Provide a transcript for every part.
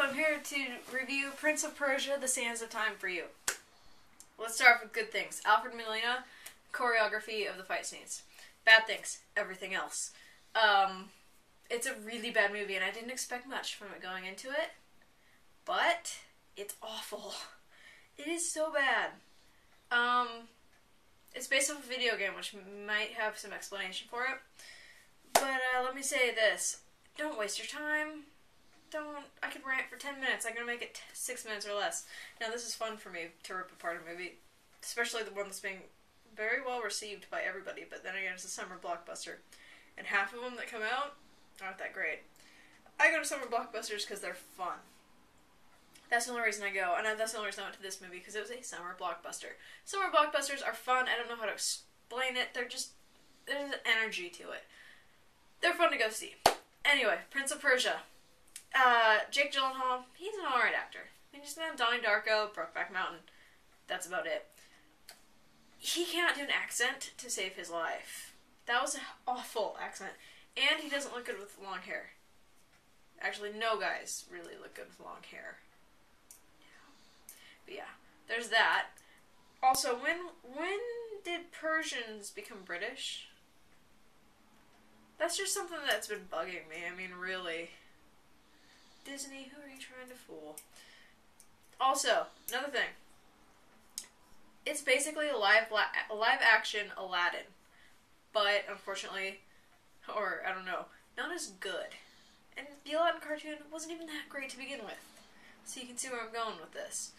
I'm here to review Prince of Persia, The Sands of Time for you. Let's start off with good things. Alfred Molina, choreography of the fight scenes. Bad things, everything else. It's a really bad movie, and I didn't expect much from it going into it, but it's awful. It is so bad. It's based off a video game, which might have some explanation for it. But let me say this. Don't waste your time. I could rant for 10 minutes. I'm going to make it 6 minutes or less. Now, this is fun for me to rip apart a movie, especially the one that's being very well received by everybody, but then again, it's a summer blockbuster. And half of them that come out aren't that great. I go to summer blockbusters because they're fun. That's the only reason I go, and that's the only reason I went to this movie, because it was a summer blockbuster. Summer blockbusters are fun. I don't know how to explain it. There's an energy to it. They're fun to go see. Anyway, Prince of Persia. Jake Gyllenhaal, he's an alright actor. I mean, just Donnie Darko, Brokeback Mountain. That's about it. He cannot do an accent to save his life. That was an awful accent. And he doesn't look good with long hair. Actually, no guys really look good with long hair. But yeah, there's that. Also, when did Persians become British? That's just something that's been bugging me. I mean, really. Disney, who are you trying to fool? Also, another thing. It's basically a live action Aladdin. But, unfortunately, or, I don't know, not as good. And the Aladdin cartoon wasn't even that great to begin with. So you can see where I'm going with this.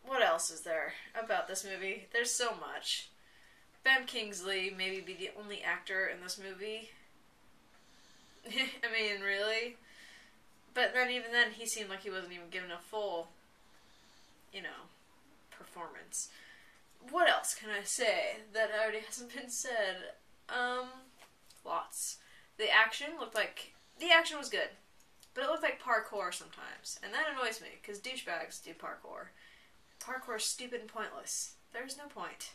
What else is there about this movie? There's so much. Ben Kingsley maybe be the only actor in this movie. I mean, really? But then even then, he seemed like he wasn't even given a full, performance. What else can I say that already hasn't been said? Lots. The action was good. But it looked like parkour sometimes. And that annoys me, because douchebags do parkour. Parkour is stupid and pointless. There's no point.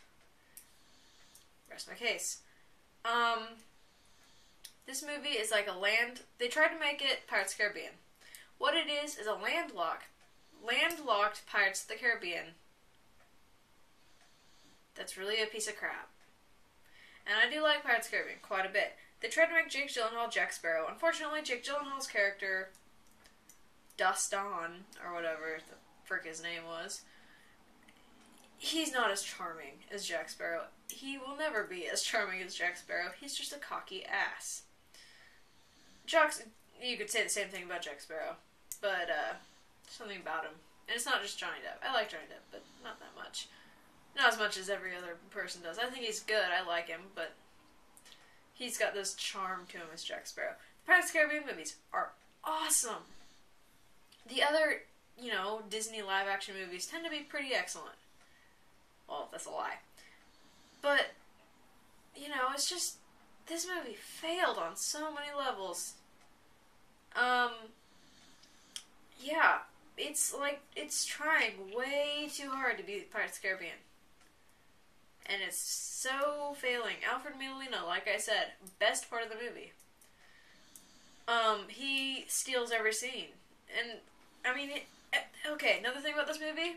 Rest my case. This movie is like they tried to make it Pirates of the Caribbean. What it is a landlocked Pirates of the Caribbean that's really a piece of crap. And I do like Pirates of the Caribbean quite a bit. They tried to make Jake Gyllenhaal Jack Sparrow. Unfortunately, Jake Gyllenhaal's character, Dustin, or whatever the frick his name was, he's not as charming as Jack Sparrow. He will never be as charming as Jack Sparrow. He's just a cocky ass. You could say the same thing about Jack Sparrow, but something about him. And it's not just Johnny Depp. I like Johnny Depp, but not that much. Not as much as every other person does. I think he's good. I like him, but he's got this charm to him as Jack Sparrow. The Pirates of the Caribbean movies are awesome. The other, Disney live-action movies tend to be pretty excellent. Well, that's a lie. But, it's just, this movie failed on so many levels. Yeah, it's trying way too hard to be Pirates of the Caribbean. And it's so failing. Alfred Molina, like I said, best part of the movie. He steals every scene. And, I mean, okay, another thing about this movie,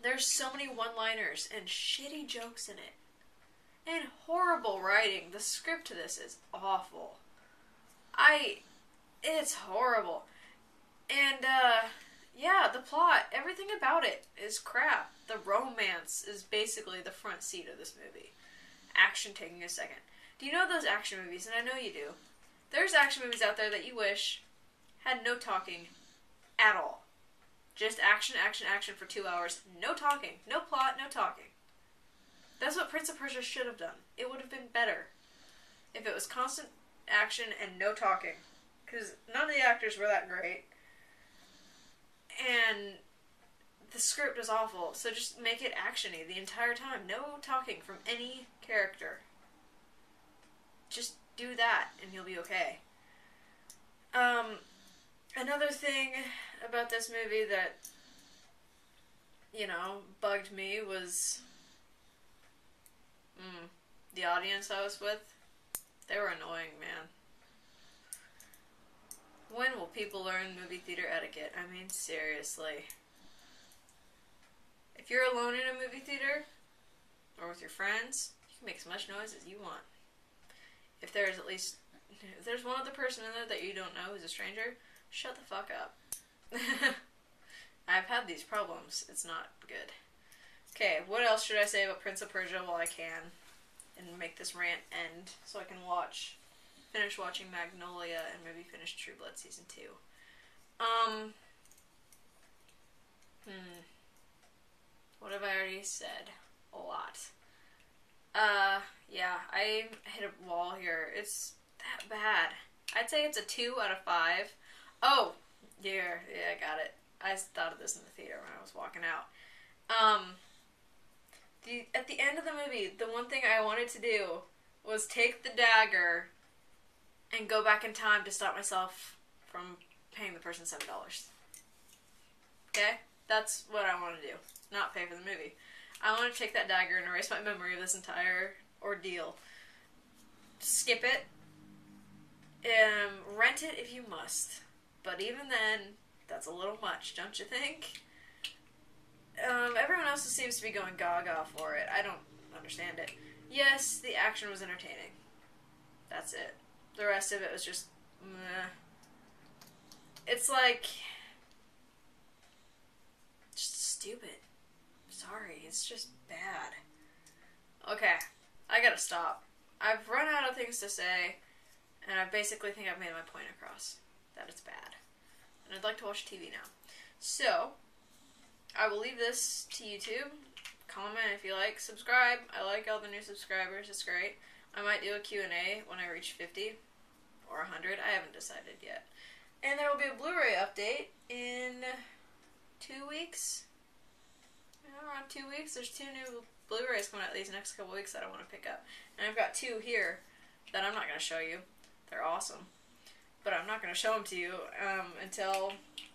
there's so many one-liners and shitty jokes in it. And horrible writing. The script to this is awful. It's horrible. And, yeah, the plot, everything about it is crap. The romance is basically the front seat of this movie. Action taking a second. Do you know those action movies? And I know you do. There's action movies out there that you wish had no talking at all. Just action, action, action for 2 hours. No talking. No plot, no talking. That's what Prince of Persia should have done. It would have been better if it was constant action and no talking. Because none of the actors were that great. And the script was awful. So just make it action-y the entire time. No talking from any character. Just do that and you'll be okay. Another thing about this movie that, bugged me was the audience I was with. They were annoying, man. When will people learn movie theater etiquette? I mean, seriously. If you're alone in a movie theater, or with your friends, you can make as much noise as you want. If there's one other person in there that you don't know who's a stranger, shut the fuck up. I've had these problems. It's not good. Okay, what else should I say about Prince of Persia while I can? And make this rant end so I can finish watching Magnolia and maybe finish True Blood Season 2. What have I already said? A lot. Yeah, I hit a wall here. It's that bad. I'd say it's a 2 out of 5. Oh! Yeah, I got it. I thought of this in the theater when I was walking out. At the end of the movie, the one thing I wanted to do was take the dagger and go back in time to stop myself from paying the person $7. Okay? That's what I want to do. Not pay for the movie. I want to take that dagger and erase my memory of this entire ordeal. Skip it. Rent it if you must. But even then, that's a little much, don't you think? Everyone else seems to be going gaga for it. I don't understand it. Yes, the action was entertaining. That's it. The rest of it was just meh. It's like just stupid. Sorry, it's just bad. Okay, I gotta stop. I've run out of things to say, and I basically think I've made my point across. That it's bad. And I'd like to watch TV now. So, I will leave this to YouTube. Comment if you like. Subscribe. I like all the new subscribers. It's great. I might do a Q&A when I reach 50 or 100. I haven't decided yet. And there will be a Blu-ray update in 2 weeks. Around 2 weeks. There's 2 new Blu-rays coming out these next couple weeks that I want to pick up. And I've got 2 here that I'm not going to show you. They're awesome. But I'm not going to show them to you until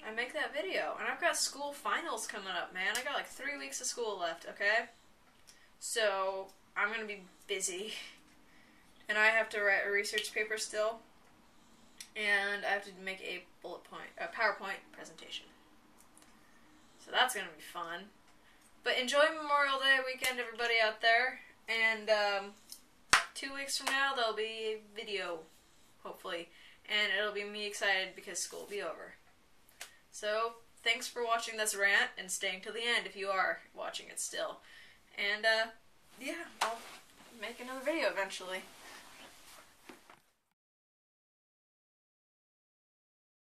I make that video. And I've got school finals coming up, man. I got like 3 weeks of school left, okay? So, I'm going to be busy. And I have to write a research paper still. And I have to make a PowerPoint presentation. So that's going to be fun. But enjoy Memorial Day weekend, everybody out there. And 2 weeks from now, there'll be a video, hopefully. And it'll be me excited because school will be over. So, thanks for watching this rant and staying till the end if you are watching it still. And, yeah, I'll make another video eventually.